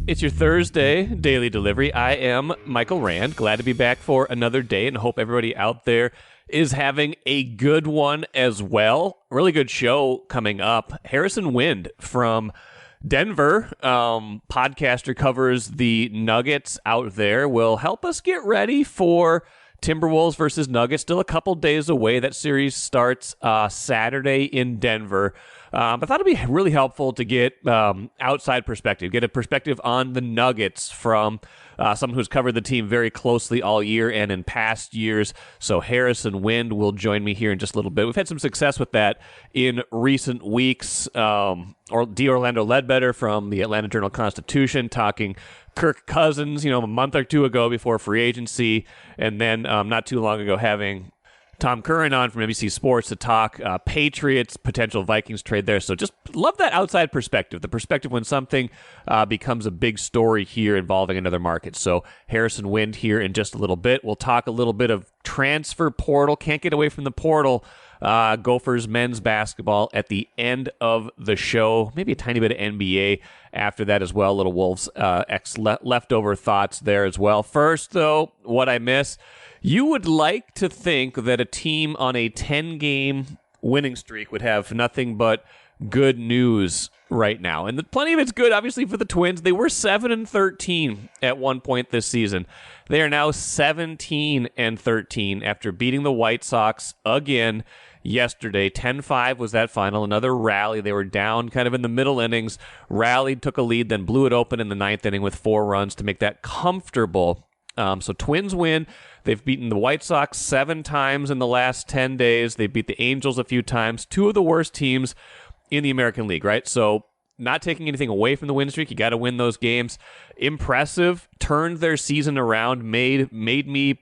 It's your Thursday daily delivery. I am Michael Rand. Glad to be back for another day and hope everybody out there is having a good one as well. Really good show coming up. Harrison Wind from Denver, podcaster, covers the Nuggets out there, will help us get ready for Timberwolves versus Nuggets. Still a couple days away. That series starts Saturday in Denver. I thought it'd be really helpful to get outside perspective, get a perspective on the Nuggets from someone who's covered the team very closely all year and in past years. So Harrison Wind will join me here in just a little bit. We've had some success with that in recent weeks. Orlando Ledbetter from the Atlanta Journal-Constitution talking Kirk Cousins, a month or two ago before free agency, and then not too long ago having Tom Curran on from NBC Sports to talk Patriots, potential Vikings trade there. So just love that outside perspective, the perspective when something becomes a big story here involving another market. So Harrison Wind here in just a little bit. We'll talk a little bit of transfer portal. Can't get away from the portal. Gophers men's basketball at the end of the show. Maybe a tiny bit of NBA after that as well. Little Wolves leftover thoughts there as well. First, though, what I miss. You would like to think that a team on a 10-game winning streak would have nothing but good news right now. And plenty of it's good, obviously, for the Twins. They were 7-13 at one point this season. They are now 17-13 after beating the White Sox again yesterday. 10-5 was that final. Another rally. They were down kind of in the middle innings, rallied, took a lead, then blew it open in the ninth inning with 4 runs to make that comfortable. So Twins win. They've beaten the White Sox 7 times in the last 10 days. They beat the Angels a few times. 2 of the worst teams in the American League, right? So not taking anything away from the win streak. You got to win those games. Impressive. Turned their season around. Made me,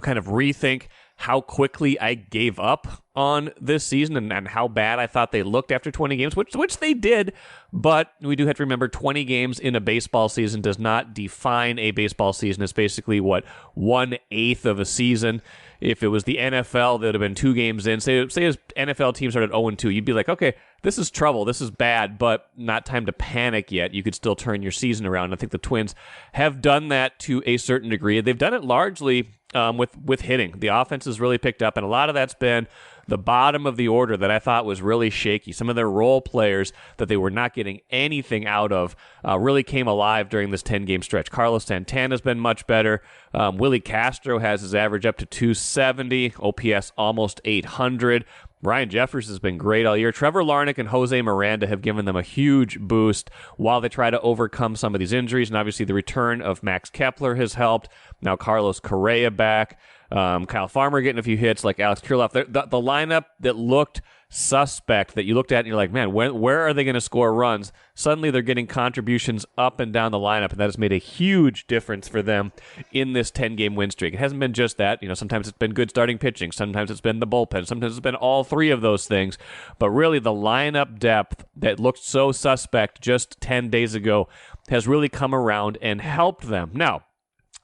kind of rethink how quickly I gave up on this season and how bad I thought they looked after 20 games, which they did. But we do have to remember 20 games in a baseball season does not define a baseball season. It's basically, 1/8 of a season. If it was the NFL, that would have been 2 games in. Say his NFL team started 0-2. You'd be like, okay, this is trouble. This is bad, but not time to panic yet. You could still turn your season around. I think the Twins have done that to a certain degree. They've done it largely with hitting. The offense has really picked up, and a lot of that's been the bottom of the order that I thought was really shaky. Some of their role players that they were not getting anything out of really came alive during this 10-game stretch. Carlos Santana's been much better. Willie Castro has his average up to 270, OPS almost 800. Ryan Jeffers has been great all year. Trevor Larnach and Jose Miranda have given them a huge boost while they try to overcome some of these injuries. And obviously the return of Max Kepler has helped. Now Carlos Correa back. Kyle Farmer getting a few hits like Alex Kirilloff. The lineup that looked suspect, that you looked at and you're like, man, where are they going to score runs? Suddenly they're getting contributions up and down the lineup, and that has made a huge difference for them in this 10-game win streak. It hasn't been just that. Sometimes it's been good starting pitching. Sometimes it's been the bullpen. Sometimes it's been all 3 of those things. But really the lineup depth that looked so suspect just 10 days ago has really come around and helped them. Now,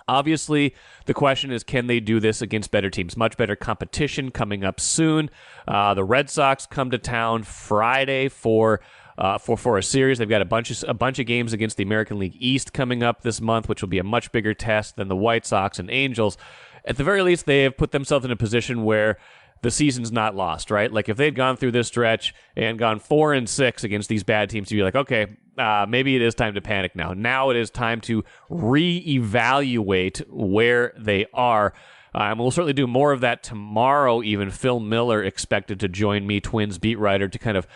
obviously, the question is, can they do this against better teams? Much better competition coming up soon. The Red Sox come to town Friday for a series. They've got a bunch of games against the American League East coming up this month, which will be a much bigger test than the White Sox and Angels. At the very least, they have put themselves in a position where the season's not lost, right? Like if they'd gone through this stretch and gone 4-6 against these bad teams, you'd be like, okay, maybe it is time to panic now. Now it is time to reevaluate where they are. We'll certainly do more of that tomorrow. Even Phil Miller expected to join me, Twins beat writer, to kind of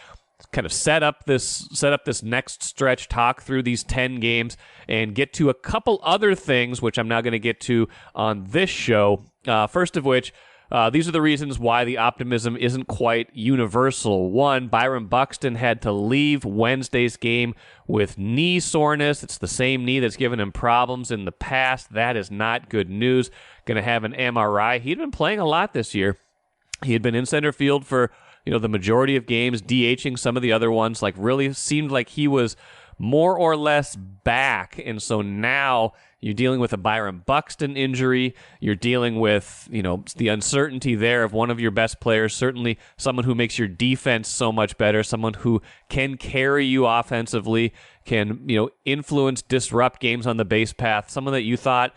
set up this next stretch, talk through these 10 games, and get to a couple other things, which I'm now going to get to on this show. First of which, these are the reasons why the optimism isn't quite universal. 1, Byron Buxton had to leave Wednesday's game with knee soreness. It's the same knee that's given him problems in the past. That is not good news. Going to have an MRI. He'd been playing a lot this year. He had been in center field for the majority of games, DHing some of the other ones. Like really seemed like he was more or less back. And so now you're dealing with a Byron Buxton injury. You're dealing with, the uncertainty there of one of your best players, certainly someone who makes your defense so much better, someone who can carry you offensively, can, influence, disrupt games on the base path, someone that you thought,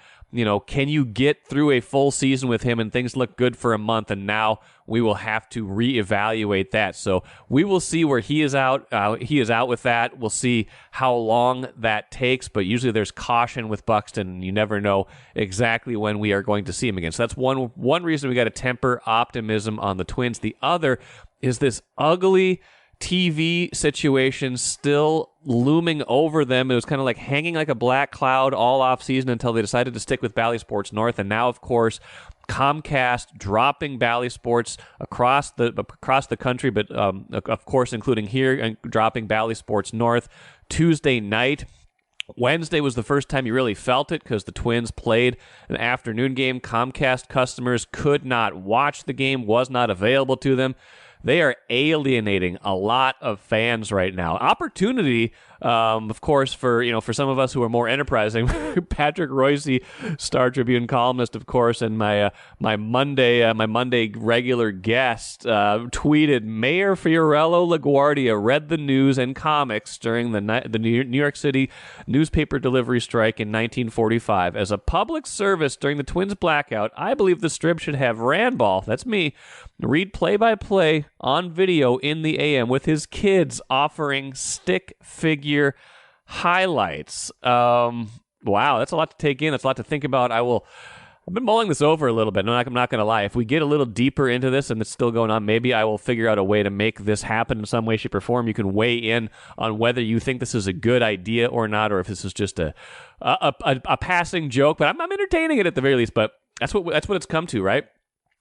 can you get through a full season with him and things look good for a month, and now we will have to reevaluate that. So we will see where he is out. He is out with that. We'll see how long that takes, but usually there's caution with Buxton, and you never know exactly when we are going to see him again. So that's one reason we got to temper optimism on the Twins. The other is this ugly TV situation still looming over them. It was kind of like hanging like a black cloud all off season until they decided to stick with Bally Sports North. And now, of course, Comcast dropping Bally Sports across the country, but of course, including here, and dropping Bally Sports North Tuesday night. Wednesday was the first time you really felt it because the Twins played an afternoon game. Comcast customers could not watch the game, was not available to them. They are alienating a lot of fans right now. Opportunity, of course, for some of us who are more enterprising. Patrick Royce, Star Tribune columnist, of course, and my Monday regular guest, tweeted, Mayor Fiorello LaGuardia read the news and comics during the New York City newspaper delivery strike in 1945. As a public service during the Twins blackout, I believe the Strip should have Randball, that's me, read play-by-play on video in the AM with his kids offering stick figure highlights. Wow, that's a lot to take in. That's a lot to think about. I've been mulling this over a little bit. No, I'm not going to lie. If we get a little deeper into this and it's still going on, maybe I will figure out a way to make this happen in some way, shape, or form. You can weigh in on whether you think this is a good idea or not, or if this is just a passing joke. But I'm entertaining it at the very least. But that's what it's come to, right?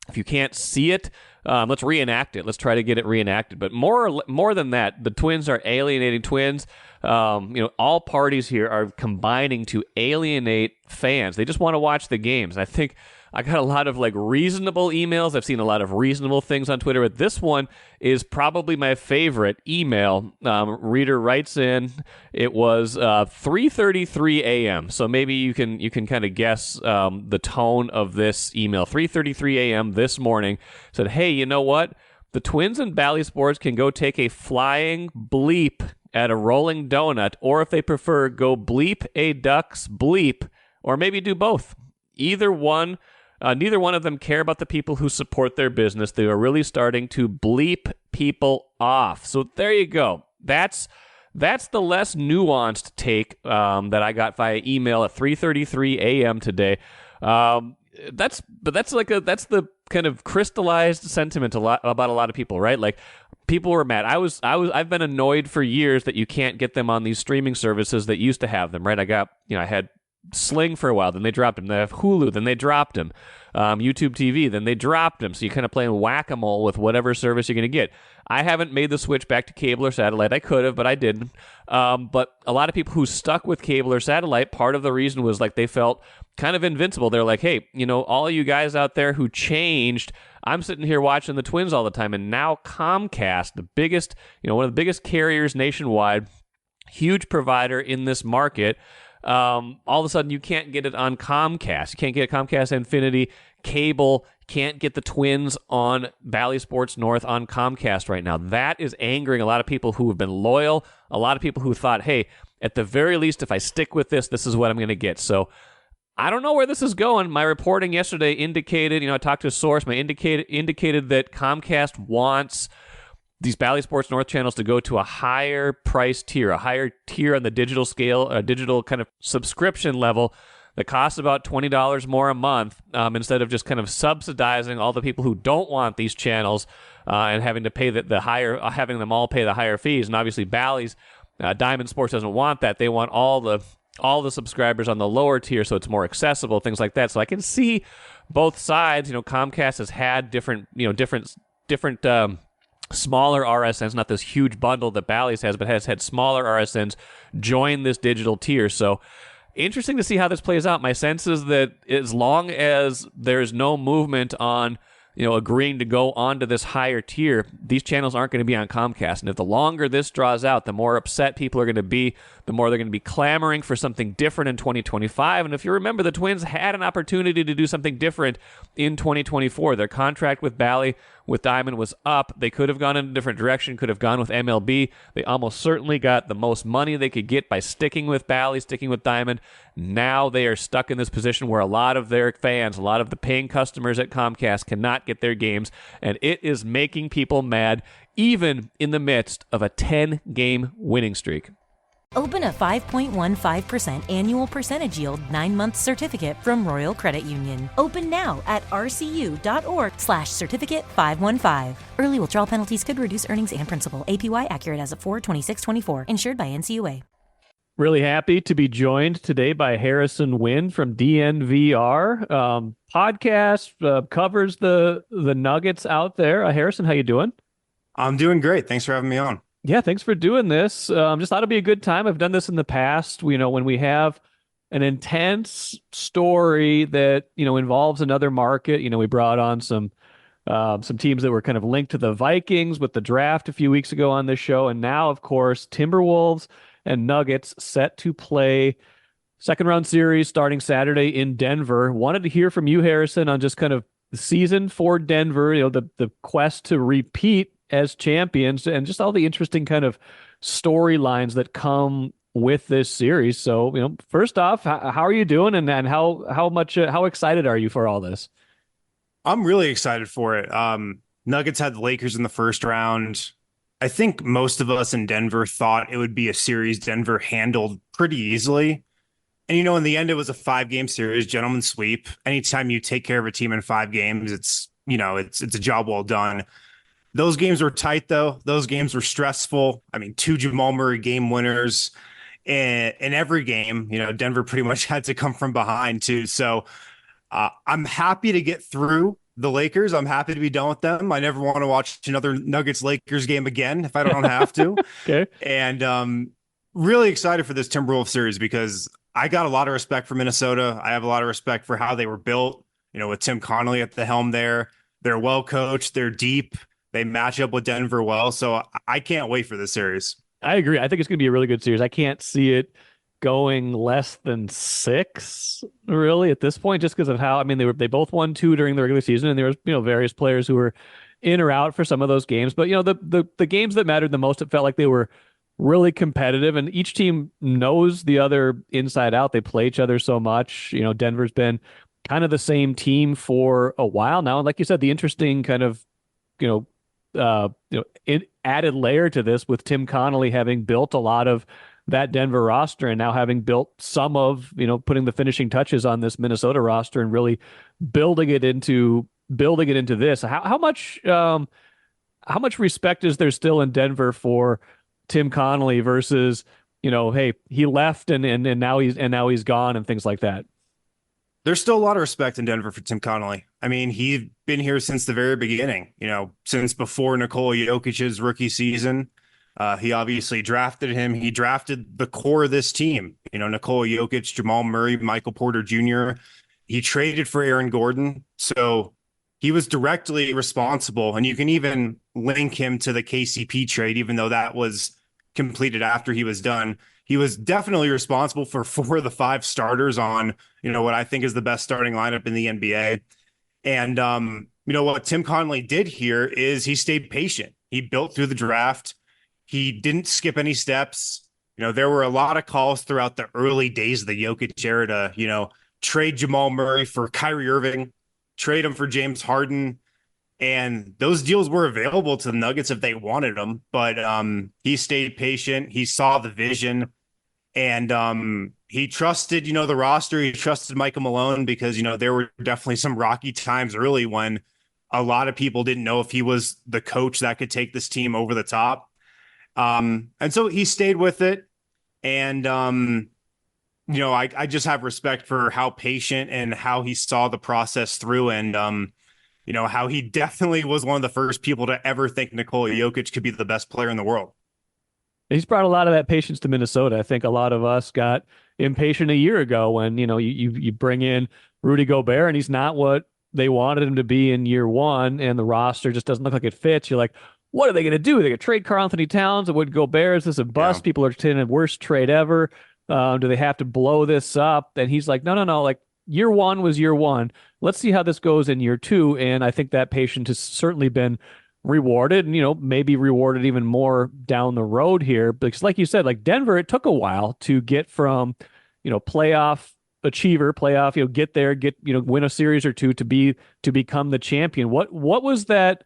If you can't see it, let's reenact it. Let's try to get it reenacted. But more than that, the Twins are alienating Twins. All parties here are combining to alienate fans. They just want to watch the games. I think I got a lot of reasonable emails. I've seen a lot of reasonable things on Twitter, but this one is probably my favorite email. Reader writes in, it was 3:33 a.m. So maybe you can kind of guess the tone of this email. 3:33 a.m. this morning said, hey, you know what? The Twins and Bally Sports can go take a flying bleep at a rolling donut, or if they prefer, go bleep a duck's bleep, or maybe do both. Neither one of them care about the people who support their business. They are really starting to bleep people off. So there you go. That's the less nuanced take that I got via email at 3:33 a.m. today. That's the kind of crystallized sentiment about a lot of people, right? Like, people were mad. I've been annoyed for years that you can't get them on these streaming services that used to have them, right? I had Sling for a while, then they dropped him. They have Hulu, then they dropped him. YouTube TV, then they dropped him. So you're kind of playing whack-a-mole with whatever service you're going to get. I haven't made the switch back to cable or satellite. I could have, but I didn't. But a lot of people who stuck with cable or satellite, part of the reason was they felt kind of invincible. They're like, hey, all you guys out there who changed, I'm sitting here watching the Twins all the time. And now Comcast, the biggest, one of the biggest carriers nationwide, huge provider in this market, all of a sudden you can't get it on Comcast. You can't get Comcast Infinity cable. Can't get the Twins on Bally Sports North on Comcast right now. That is angering a lot of people who have been loyal, a lot of people who thought, hey, at the very least, if I stick with this is what I'm going to get. So I don't know where this is going. My reporting yesterday indicated, I talked to a source, indicated that Comcast wants these Bally Sports North channels to go to a higher price tier, a higher tier on the digital scale, a digital kind of subscription level that costs about $20 more a month, instead of just kind of subsidizing all the people who don't want these channels and having to pay the higher, having them all pay the higher fees. And obviously Bally's Diamond Sports doesn't want that. They want all the subscribers on the lower tier, so it's more accessible, things like that. So I can see both sides. Comcast has had different smaller RSNs, not this huge bundle that Bally's has, but has had smaller RSNs join this digital tier. So interesting to see how this plays out. My sense is that as long as there's no movement on, agreeing to go onto this higher tier, these channels aren't going to be on Comcast. And if the longer this draws out, the more upset people are going to be, the more they're going to be clamoring for something different in 2025. And if you remember, the Twins had an opportunity to do something different in 2024. Their contract with Bally, with Diamond, was up. They could have gone in a different direction, could have gone with MLB. They almost certainly got the most money they could get by sticking with Bally, sticking with Diamond. Now they are stuck in this position where a lot of their fans, a lot of the paying customers at Comcast cannot get their games, and it is making people mad, even in the midst of a 10-game winning streak. Open a 5.15% annual percentage yield 9-month certificate from Royal Credit Union. Open now at rcu.org/certificate515. Early withdrawal penalties could reduce earnings and principal. APY accurate as of 4/26/24. Insured by NCUA. Really happy to be joined today by Harrison Wynn from DNVR. Podcast covers the Nuggets out there. Harrison, how you doing? I'm doing great. Thanks for having me on. Yeah, thanks for doing this. Just thought it'd be a good time. I've done this in the past. When we have an intense story that involves another market. We brought on some teams that were kind of linked to the Vikings with the draft a few weeks ago on this show, and now, of course, Timberwolves and Nuggets set to play second round series starting Saturday in Denver. Wanted to hear from you, Harrison, on just kind of the season for Denver. The quest to repeat as champions, and just all the interesting kind of storylines that come with this series. So, first off, how are you doing, and how excited are you for all this? I'm really excited for it. Nuggets had the Lakers in the first round. I think most of us in Denver thought it would be a series Denver handled pretty easily. And, in the end, it was a 5-game series, gentleman's sweep. Anytime you take care of a team in 5 games, it's a job well done. Those games were tight, though. Those games were stressful. I mean, 2 Jamal Murray game winners in every game. Denver pretty much had to come from behind, too. So I'm happy to get through the Lakers. I'm happy to be done with them. I never want to watch another Nuggets-Lakers game again if I don't have to. Okay. And really excited for this Timberwolves series because I got a lot of respect for Minnesota. I have a lot of respect for how they were built, with Tim Connolly at the helm there. They're well coached. They're deep. They match up with Denver well. So I can't wait for this series. I agree. I think it's going to be a really good series. I can't see it going less than 6 really at this point, just because of how, they both won 2 during the regular season, and there was, various players who were in or out for some of those games. But, the games that mattered the most, it felt like they were really competitive, and each team knows the other inside out. They play each other so much. Denver's been kind of the same team for a while now. And like you said, the interesting kind of, added layer to this with Tim Connolly having built a lot of that Denver roster, and now having built some of, putting the finishing touches on this Minnesota roster and really building it into this. How much respect is there still in Denver for Tim Connolly versus, hey, he left and now he's gone and things like that? There's still a lot of respect in Denver for Tim Connolly. He's been here since the very beginning, since before Nikola Jokic's rookie season. He obviously drafted him. He drafted the core of this team, Nikola Jokic, Jamal Murray, Michael Porter Jr. He traded for Aaron Gordon. So he was directly responsible. And you can even link him to the KCP trade, even though that was completed after he was done. He was definitely responsible for 4 of the 5 starters on, what I think is the best starting lineup in the NBA. And, what Tim Connolly did here is he stayed patient. He built through the draft. He didn't skip any steps. There were a lot of calls throughout the early days of the Jokic era to, trade Jamal Murray for Kyrie Irving, trade him for James Harden. And those deals were available to the Nuggets if they wanted them. But he stayed patient. He saw the vision. And he trusted, the roster. He trusted Michael Malone because, there were definitely some rocky times early when a lot of people didn't know if he was the coach that could take this team over the top. And so he stayed with it. And, I just have respect for how patient and how he saw the process through. And, how he definitely was one of the first people to ever think Nikola Jokic could be the best player in the world. He's brought a lot of that patience to Minnesota. I think a lot of us got impatient a year ago when, you bring in Rudy Gobert and he's not what they wanted him to be in year one, and the roster just doesn't look like it fits. You're like, what are they going to do? They going to trade Karl Anthony Towns? It would go Bears. Is this a Yeah. bust? People are saying the worst trade ever. Do they have to blow this up? And he's like, no, no, no. Like year one was year one. Let's see how this goes in year two. And I think that patience has certainly been rewarded and, maybe rewarded even more down the road here. Because like you said, like Denver, it took a while to get from, playoff achiever, playoff, get there, win a series or two to become the champion. What was that?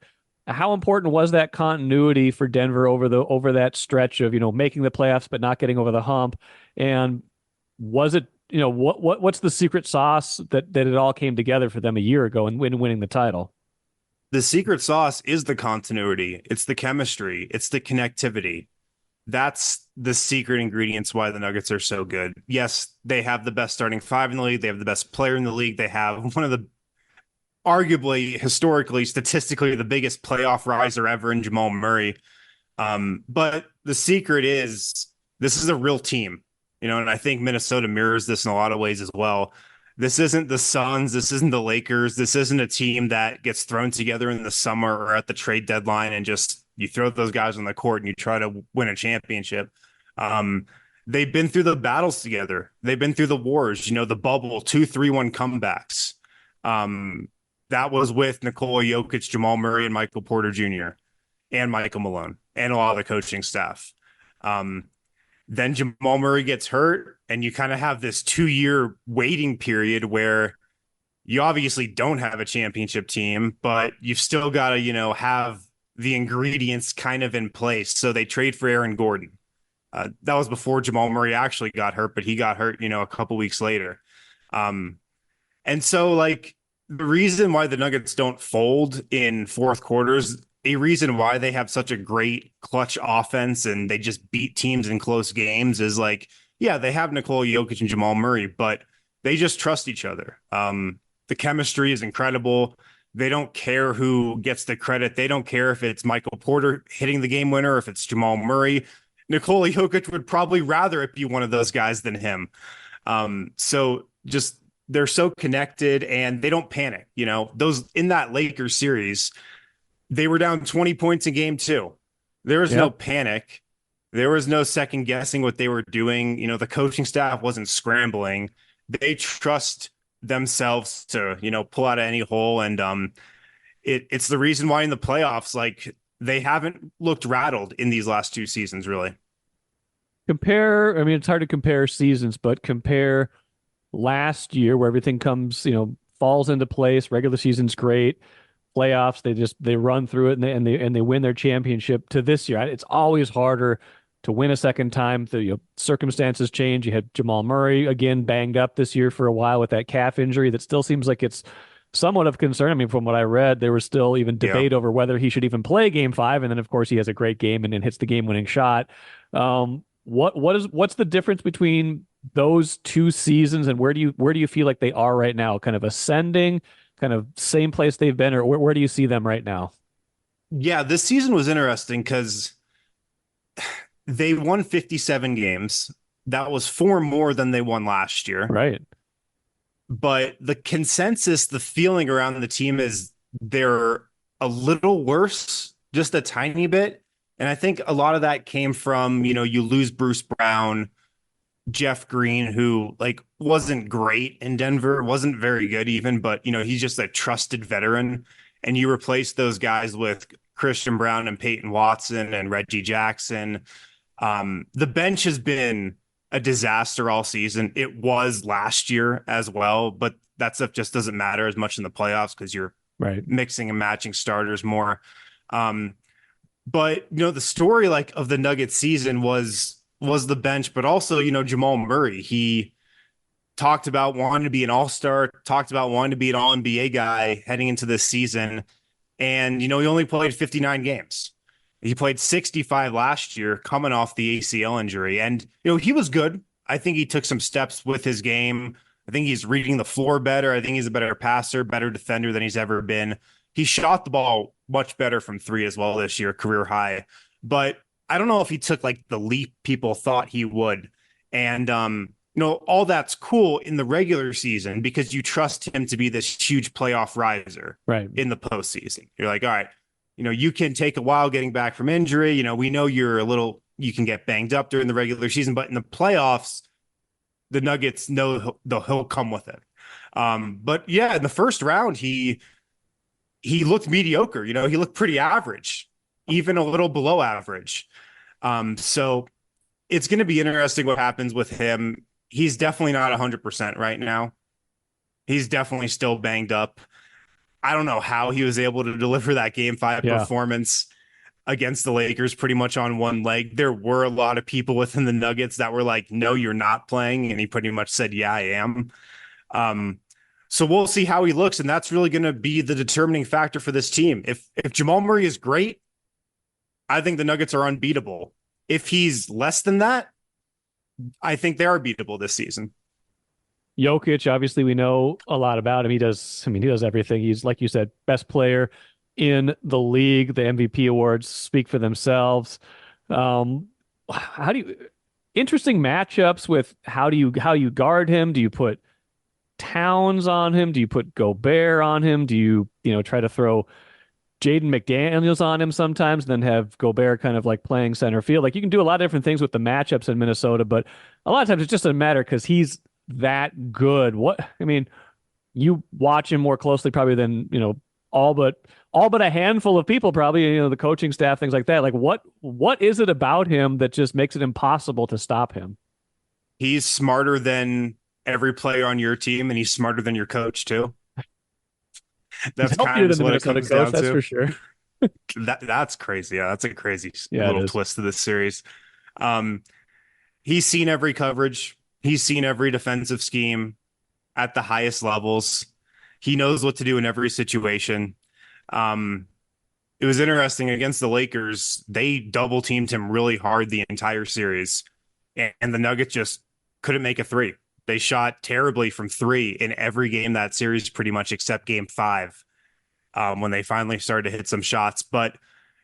How important was that continuity for Denver over that stretch of, making the playoffs but not getting over the hump? And was it, what's the secret sauce that it all came together for them a year ago and winning the title? The secret sauce is the continuity. It's the chemistry. It's the connectivity. That's the secret ingredients why the Nuggets are so good. Yes, they have the best starting five in the league. They have the best player in the league. They have one of the arguably, historically, statistically, the biggest playoff riser ever in Jamal Murray. But the secret is this is a real team, and I think Minnesota mirrors this in a lot of ways as well. This isn't the Suns. This isn't the Lakers. This isn't a team that gets thrown together in the summer or at the trade deadline and just you throw those guys on the court and you try to win a championship. They've been through the battles together. They've been through the wars, the bubble, 2-3-1 comebacks. That was with Nikola Jokic, Jamal Murray, and Michael Porter Jr. and Michael Malone and a lot of the coaching staff. Then Jamal Murray gets hurt, and you kind of have this 2-year waiting period where you obviously don't have a championship team, but you've still got to, have the ingredients kind of in place. So they trade for Aaron Gordon. That was before Jamal Murray actually got hurt, but he got hurt, a couple weeks later. And so, like, the reason why the Nuggets don't fold in fourth quarters, a reason why they have such a great clutch offense and they just beat teams in close games is like, yeah, they have Nikola Jokic and Jamal Murray, but they just trust each other. The chemistry is incredible. They don't care who gets the credit. They don't care if it's Michael Porter hitting the game winner, if it's Jamal Murray. Nikola Jokic would probably rather it be one of those guys than him. So just they're so connected and they don't panic. Those in that Lakers series, they were down 20 points in game two. There was no panic. There was no second guessing what they were doing. The coaching staff wasn't scrambling. They trust themselves to, pull out of any hole. And it's the reason why in the playoffs, like they haven't looked rattled in these last two seasons, really. It's hard to compare seasons, but compare last year where everything comes, falls into place. Regular season's great. Playoffs, they run through it and they win their championship to this year. It's always harder to win a second time. The circumstances change. You had Jamal Murray again banged up this year for a while with that calf injury that still seems like it's somewhat of concern. I mean, from what I read, there was still even debate over whether he should even play game 5. And then of course he has a great game and then hits the game winning shot. What's the difference between those two seasons and where do you feel like they are right now? Kind of ascending, kind of same place they've been, or where do you see them right now? Yeah, this season was interesting because they won 57 games. That was 4 more than they won last year. Right. But the consensus, the feeling around the team is they're a little worse, just a tiny bit. And I think a lot of that came from, you lose Bruce Brown, Jeff Green, who wasn't great in Denver, wasn't very good even, but he's just a trusted veteran. And you replace those guys with Christian Brown and Peyton Watson and Reggie Jackson. The bench has been a disaster all season. It was last year as well, but that stuff just doesn't matter as much in the playoffs because you're mixing and matching starters more. But the story of the Nuggets season was the bench, but also, Jamal Murray. He talked about wanting to be an all-star, talked about wanting to be an all-NBA guy heading into this season. And, he only played 59 games. He played 65 last year coming off the ACL injury. And, he was good. I think he took some steps with his game. I think he's reading the floor better. I think he's a better passer, better defender than he's ever been. He shot the ball much better from 3 as well this year, career high. But I don't know if he took the leap people thought he would. And, all that's cool in the regular season because you trust him to be this huge playoff riser in the postseason. You're like, all right, You can take a while getting back from injury. We know you can get banged up during the regular season, but in the playoffs, the Nuggets know he'll come with it. But yeah, in the first round, he looked mediocre. He looked pretty average, even a little below average. So it's going to be interesting what happens with him. He's definitely not 100% right now. He's definitely still banged up. I don't know how he was able to deliver that game 5 performance against the Lakers pretty much on one leg. There were a lot of people within the Nuggets that were like, no, you're not playing. And he pretty much said, yeah, I am. So we'll see how he looks. And that's really going to be the determining factor for this team. If Jamal Murray is great, I think the Nuggets are unbeatable. If he's less than that, I think they are beatable this season. Jokic, obviously, we know a lot about him. He does everything. He's, like you said, best player in the league. The MVP awards speak for themselves. Interesting matchups with how you guard him? Do you put Towns on him? Do you put Gobert on him? Do you try to throw Jaden McDaniels on him sometimes, and then have Gobert kind of like playing center field? Like, you can do a lot of different things with the matchups in Minnesota, but a lot of times it just doesn't matter because he's that good. You watch him more closely probably than all but a handful of people, probably, the coaching staff, things like that. Like, what is it about him that just makes it impossible to stop him? He's smarter than every player on your team, and he's smarter than your coach too. That's kind of what it comes down to. That's for sure. That's crazy. Yeah, that's a crazy Yeah, little twist to this series. He's seen every coverage. He's seen every defensive scheme at the highest levels. He knows what to do in every situation. It was interesting against the Lakers. They double teamed him really hard the entire series, and the Nuggets just couldn't make a three. They shot terribly from three in every game that series, pretty much except game 5, when they finally started to hit some shots. But,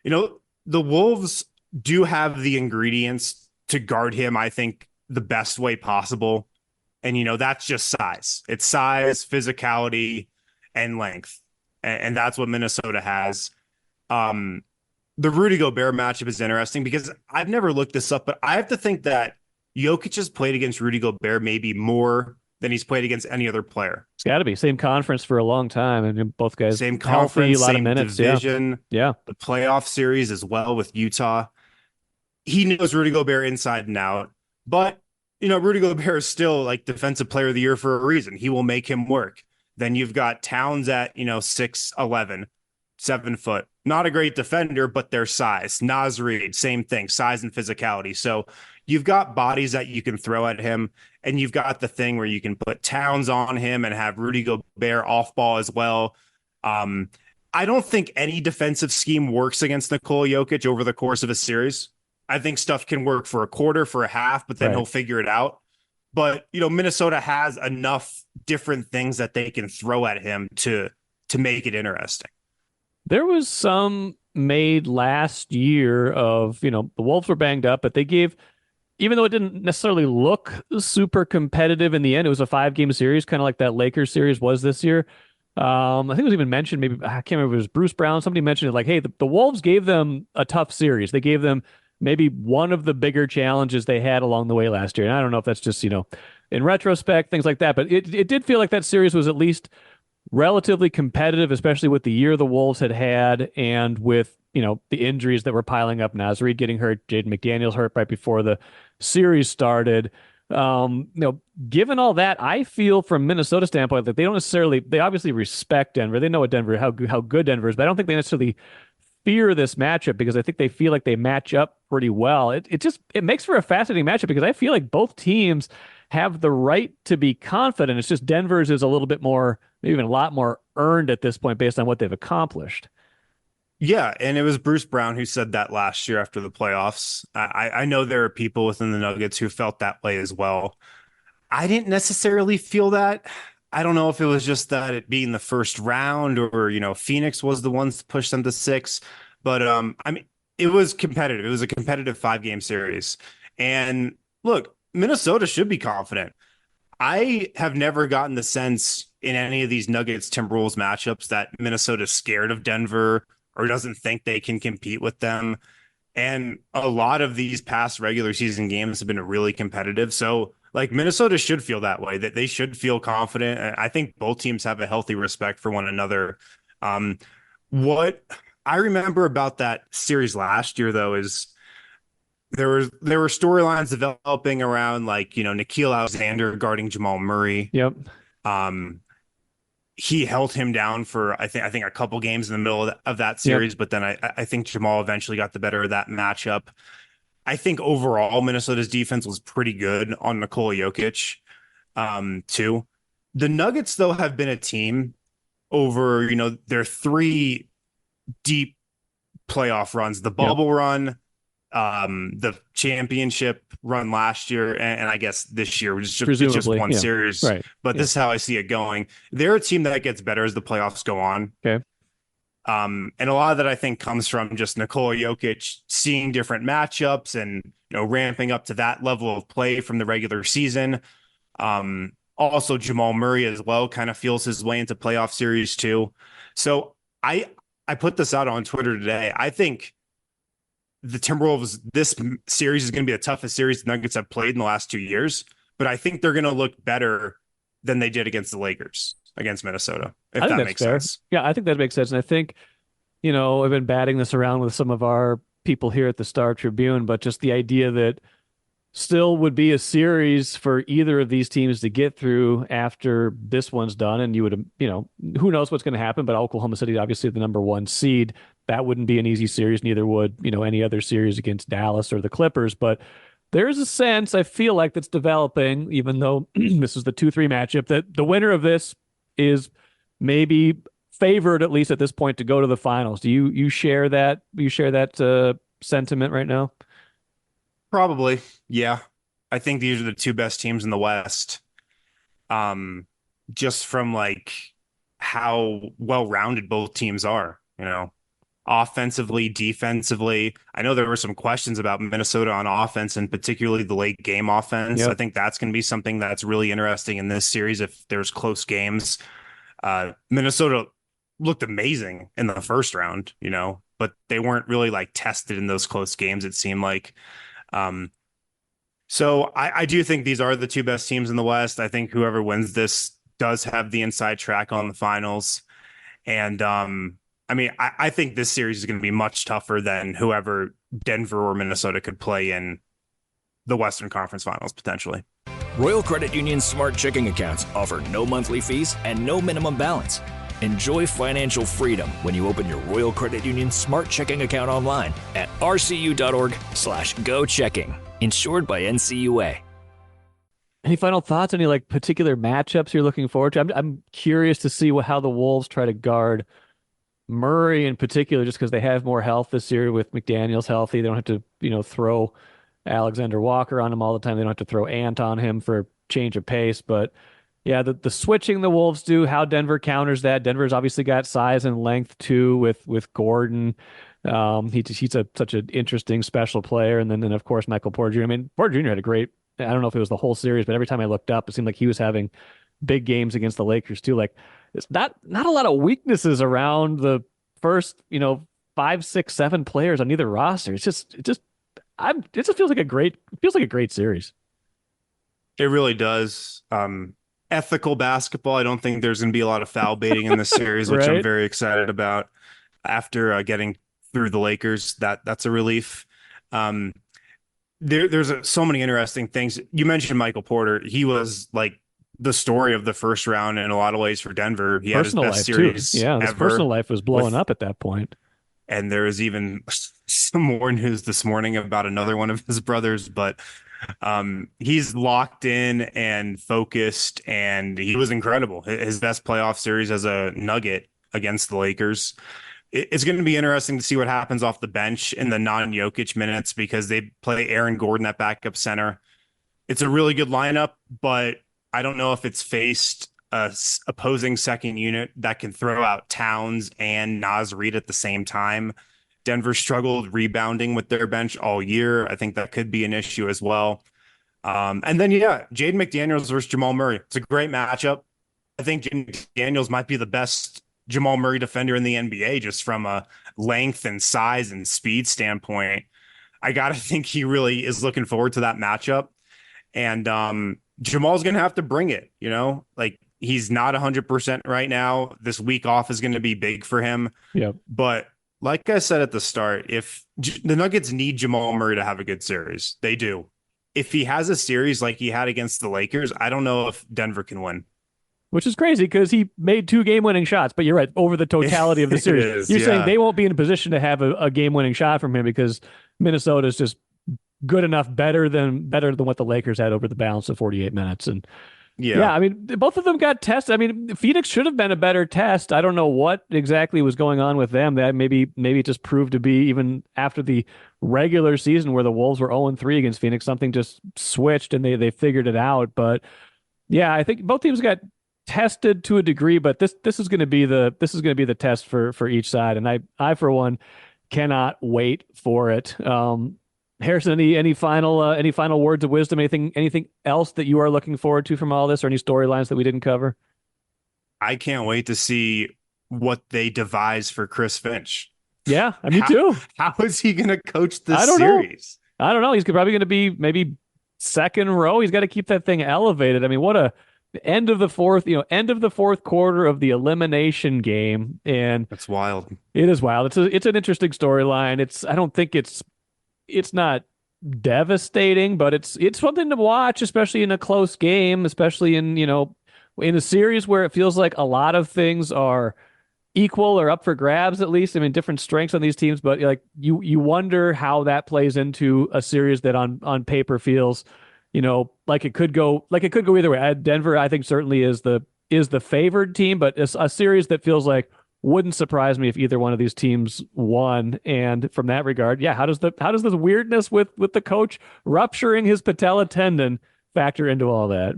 the Wolves do have the ingredients to guard him, I think, the best way possible. And, that's just size. It's size, physicality, and length. And that's what Minnesota has. The Rudy Gobert matchup is interesting because I've never looked this up, but I have to think that Jokic has played against Rudy Gobert maybe more than he's played against any other player. It's got to be same conference for a long time, and both guys same conference, healthy, a lot same of minutes, division. Yeah, the playoff series as well with Utah. He knows Rudy Gobert inside and out, but Rudy Gobert is still like defensive player of the year for a reason. He will make him work. Then you've got Towns at 6'11", 7 foot. Not a great defender, but their size. Naz Reid, same thing, size and physicality. So you've got bodies that you can throw at him, and you've got the thing where you can put Towns on him and have Rudy Gobert off ball as well. I don't think any defensive scheme works against Nikola Jokic over the course of a series. I think stuff can work for a quarter, for a half, but then he'll figure it out. But, Minnesota has enough different things that they can throw at him to make it interesting. There was some made last year of, the Wolves were banged up, but they gave, even though it didn't necessarily look super competitive in the end, it was a 5-game series, kind of like that Lakers series was this year. I think it was even mentioned, maybe, I can't remember if it was Bruce Brown, somebody mentioned it, like, hey, the Wolves gave them a tough series. They gave them maybe one of the bigger challenges they had along the way last year. And I don't know if that's just, in retrospect, things like that, but it did feel like that series was at least relatively competitive, especially with the year the Wolves had and with, the injuries that were piling up. Naz Reid getting hurt, Jaden McDaniels hurt right before the series started. Given all that, I feel from Minnesota standpoint that they obviously respect Denver. They know what how good Denver is, but I don't think they necessarily fear this matchup because I think they feel like they match up pretty well. It makes for a fascinating matchup because I feel like both teams have the right to be confident. It's just Denver's is a little bit more, maybe even a lot more earned at this point based on what they've accomplished. Yeah, and it was Bruce Brown who said that last year after the playoffs. I know there are people within the Nuggets who felt that way as well. I didn't necessarily feel that. I don't know if it was just that it being the first round or, Phoenix was the ones to push them to 6. But, it was competitive. It was a competitive 5-game series. And look, Minnesota should be confident. I have never gotten the sense in any of these Nuggets Timberwolves matchups that Minnesota's scared of Denver or doesn't think they can compete with them. And a lot of these past regular season games have been really competitive. So like Minnesota should feel that way, that they should feel confident. And I think both teams have a healthy respect for one another. Um, what I remember about that series last year, though, is there were storylines developing around like, Nickeil Alexander guarding Jamal Murray. Yep. Um, he held him down for I think a couple games in the middle of that series, but then I think Jamal eventually got the better of that matchup. I think overall Minnesota's defense was pretty good on Nikola Jokic, too. The Nuggets, though, have been a team over, their three deep playoff runs, the bubble run, the championship run last year, and I guess this year was just one series. Right. But this is how I see it going. They're a team that gets better as the playoffs go on. Okay. And a lot of that I think comes from just Nikola Jokic seeing different matchups and ramping up to that level of play from the regular season. Also Jamal Murray as well kind of feels his way into playoff series too. So I put this out on Twitter today. I think the Timberwolves, this series is going to be the toughest series the Nuggets have played in the last 2 years, but I think they're going to look better than they did against the Lakers against Minnesota, if that makes sense. Yeah, I think that makes sense. And I think, I've been batting this around with some of our people here at the Star Tribune, but just the idea that still would be a series for either of these teams to get through after this one's done. And you would, who knows what's going to happen, but Oklahoma City, obviously the number 1 seed, that wouldn't be an easy series. Neither would, any other series against Dallas or the Clippers. But there's a sense I feel like that's developing, even though this is the 2-3 matchup, that the winner of this is maybe favored, at least at this point, to go to the finals. Do you share that? You share that sentiment right now? Probably. Yeah. I think these are the two best teams in the West. Just from like how well-rounded both teams are, offensively, defensively. I know there were some questions about Minnesota on offense and particularly the late game offense. Yep. I think that's going to be something that's really interesting in this series if there's close games. Minnesota looked amazing in the first round, but they weren't really like tested in those close games, it seemed like. So I do think these are the two best teams in the West. I think whoever wins this does have the inside track on the finals. And I think this series is going to be much tougher than whoever Denver or Minnesota could play in the Western Conference Finals potentially. Royal Credit Union's smart checking accounts offer no monthly fees and no minimum balance. Enjoy financial freedom when you open your Royal Credit Union smart checking account online at rcu.org/go-checking. Insured by NCUA. Any final thoughts? Any particular matchups you're looking forward to? I'm curious to see how the Wolves try to guard Murray in particular, just because they have more health this year with McDaniels healthy. They don't have to, throw Alexander Walker on him all the time. They don't have to throw Ant on him for a change of pace. But yeah, the switching the Wolves do, how Denver counters that. Denver's obviously got size and length too with Gordon. He's such an interesting special player. And then of course, Michael Porter Jr. Porter Jr. had a great, I don't know if it was the whole series, but every time I looked up, it seemed like he was having big games against the Lakers too. Like it's not a lot of weaknesses around the first, 5, 6, 7 players on either roster. It just feels like a great series. It really does. Ethical basketball. I don't think there's going to be a lot of foul baiting in this series, which Right? I'm very excited about. After getting through the Lakers, that's a relief. There's so many interesting things. You mentioned Michael Porter. He was like the story of the first round in a lot of ways for Denver. He had his best series too. Yeah, his ever personal life was blowing up at that point. And there was even some more news this morning about another one of his brothers, but he's locked in and focused, and he was incredible. His best playoff series as a Nugget against the Lakers. It's going to be interesting to see what happens off the bench in the non-Jokic minutes because they play Aaron Gordon at backup center. It's a really good lineup, but I don't know if it's faced a opposing second unit that can throw out Towns and Naz Reid at the same time. Denver struggled rebounding with their bench all year. I think that could be an issue as well. And then, Jaden McDaniels versus Jamal Murray. It's a great matchup. I think Jaden McDaniels might be the best Jamal Murray defender in the NBA, just from a length and size and speed standpoint. I got to think he really is looking forward to that matchup. And Jamal's going to have to bring it, like he's not 100% right now. This week off is going to be big for him. Yeah. But like I said at the start, if the Nuggets need Jamal Murray to have a good series, they do. If he has a series like he had against the Lakers, I don't know if Denver can win. Which is crazy because he made 2 game-winning shots, but you're right, over the totality of the series. You're saying they won't be in a position to have a game-winning shot from him because Minnesota is just good enough, better than what the Lakers had over the balance of 48 minutes. And yeah, I mean, both of them got tested. I mean, Phoenix should have been a better test. I don't know what exactly was going on with them. That maybe it just proved to be, even after the regular season where the Wolves were 0-3 against Phoenix, something just switched and they figured it out. But yeah, I think both teams got tested to a degree, but this is going to be the test for each side, and I for one cannot wait for it. Harrison, any final words of wisdom? Anything else that you are looking forward to from all this, or any storylines that we didn't cover? I can't wait to see what they devise for Chris Finch. Yeah, me too. How is he going to coach this series? I don't know. He's probably going to be maybe second row. He's got to keep that thing elevated. I mean, what a end of the fourth quarter of the elimination game, and that's wild. It is wild. It's an interesting storyline. I don't think it's not devastating, but it's something to watch, especially in a close game, especially in a series where it feels like a lot of things are equal or up for grabs, at least. I mean, different strengths on these teams, but like you wonder how that plays into a series that on paper feels, like it could go either way. Denver, I think, certainly is the favored team, but it's a series that feels like wouldn't surprise me if either one of these teams won. And from that regard, yeah, how does this weirdness with the coach rupturing his patella tendon factor into all that?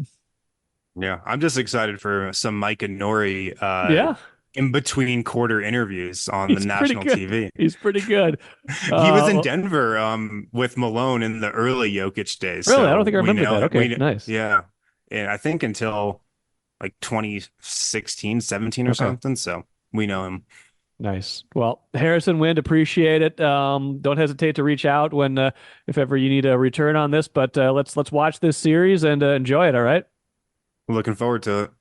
Yeah, I'm just excited for some Mike and Nori in between quarter interviews on the national TV. He's pretty good. He was in Denver with Malone in the early Jokic days. Really? So I don't think I remember that. Okay, nice. Yeah. And I think until like 2016, 17 or something. So we know him. Nice. Well, Harrison Wind, appreciate it. Don't hesitate to reach out when if ever you need a return on this. But let's watch this series and enjoy it. All right. Looking forward to it.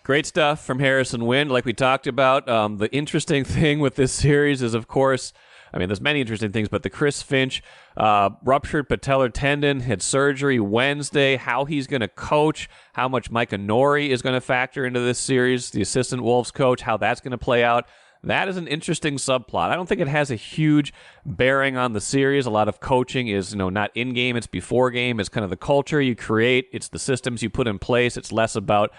Great stuff from Harrison Wind. Like we talked about, the interesting thing with this series is, of course, I mean, there's many interesting things, but the Chris Finch ruptured patellar tendon, had surgery Wednesday, how he's going to coach, how much Micah Nori is going to factor into this series, the assistant Wolves coach, how that's going to play out. That is an interesting subplot. I don't think it has a huge bearing on the series. A lot of coaching is, not in-game, it's before game. It's kind of the culture you create. It's the systems you put in place. It's less about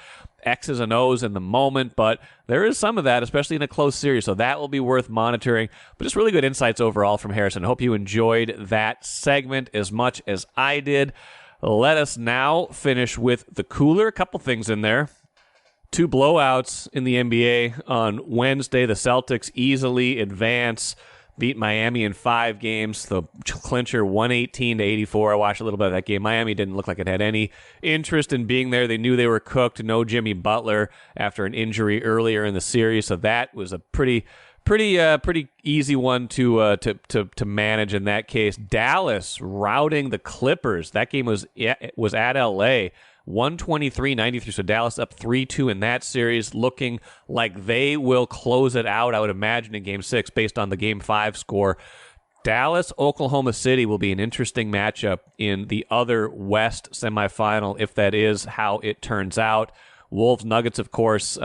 X's and O's in the moment, but there is some of that, especially in a close series, so that will be worth monitoring. But just really good insights overall from Harrison. I hope you enjoyed that segment as much as I did. Let us now finish with the cooler. A couple things in there. 2 blowouts in the NBA on Wednesday. The Celtics easily advance, beat Miami in 5 games. The clincher 118-84. I watched a little bit of that game. Miami didn't look like it had any interest in being there. They knew they were cooked. No Jimmy Butler after an injury earlier in the series. So that was a pretty easy one to manage in that case. Dallas routing the Clippers. That game was at LA. 123-93, so Dallas up 3-2 in that series, looking like they will close it out, I would imagine, in Game 6 based on the Game 5 score. Dallas, Oklahoma City will be an interesting matchup in the other West semifinal, if that is how it turns out. Wolves Nuggets, of course,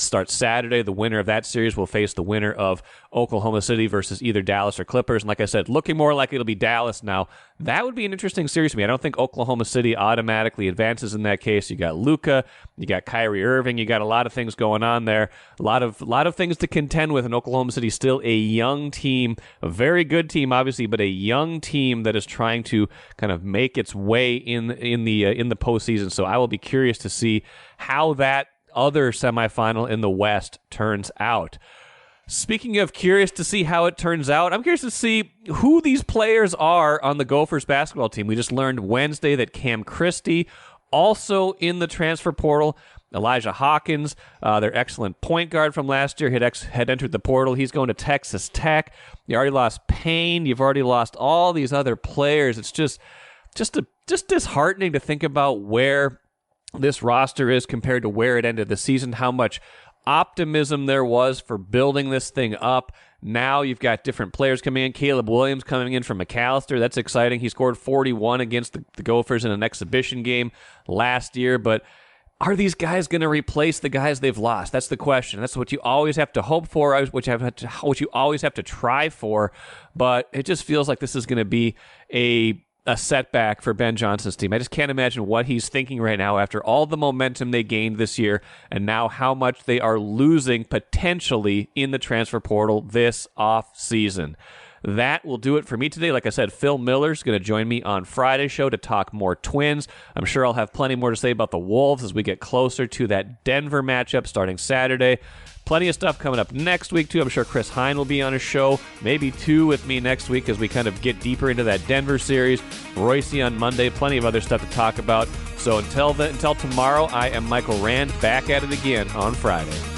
starts Saturday. The winner of that series will face the winner of Oklahoma City versus either Dallas or Clippers. And like I said, looking more like it'll be Dallas now. That would be an interesting series to me. I don't think Oklahoma City automatically advances in that case. You got Luka, you got Kyrie Irving, you got a lot of things going on there. A lot of things to contend with. And Oklahoma City still a young team, a very good team, obviously, but a young team that is trying to kind of make its way in the postseason. So I will be curious to see how that other semifinal in the West turns out. Speaking of curious to see how it turns out, I'm curious to see who these players are on the Gophers basketball team. We just learned Wednesday that Cam Christie, also in the transfer portal. Elijah Hawkins, their excellent point guard from last year, had entered the portal. He's going to Texas Tech. You already lost Payne. You've already lost all these other players. It's just disheartening to think about where this roster is compared to where it ended the season, how much optimism there was for building this thing up. Now you've got different players coming in. Caleb Williams coming in from McAllister. That's exciting. He scored 41 against the Gophers in an exhibition game last year. But are these guys going to replace the guys they've lost? That's the question. That's what you always have to hope for, what you always have to try for. But it just feels like this is going to be a setback for Ben Johnson's team. I just can't imagine what he's thinking right now after all the momentum they gained this year and now how much they are losing potentially in the transfer portal this offseason. That will do it for me today. Like I said, Phil Miller's going to join me on Friday's show to talk more Twins. I'm sure I'll have plenty more to say about the Wolves as we get closer to that Denver matchup starting Saturday. Plenty of stuff coming up next week, too. I'm sure Chris Hine will be on his show, maybe two with me next week as we kind of get deeper into that Denver series. Royce on Monday, plenty of other stuff to talk about. So until tomorrow, I am Michael Rand, back at it again on Friday.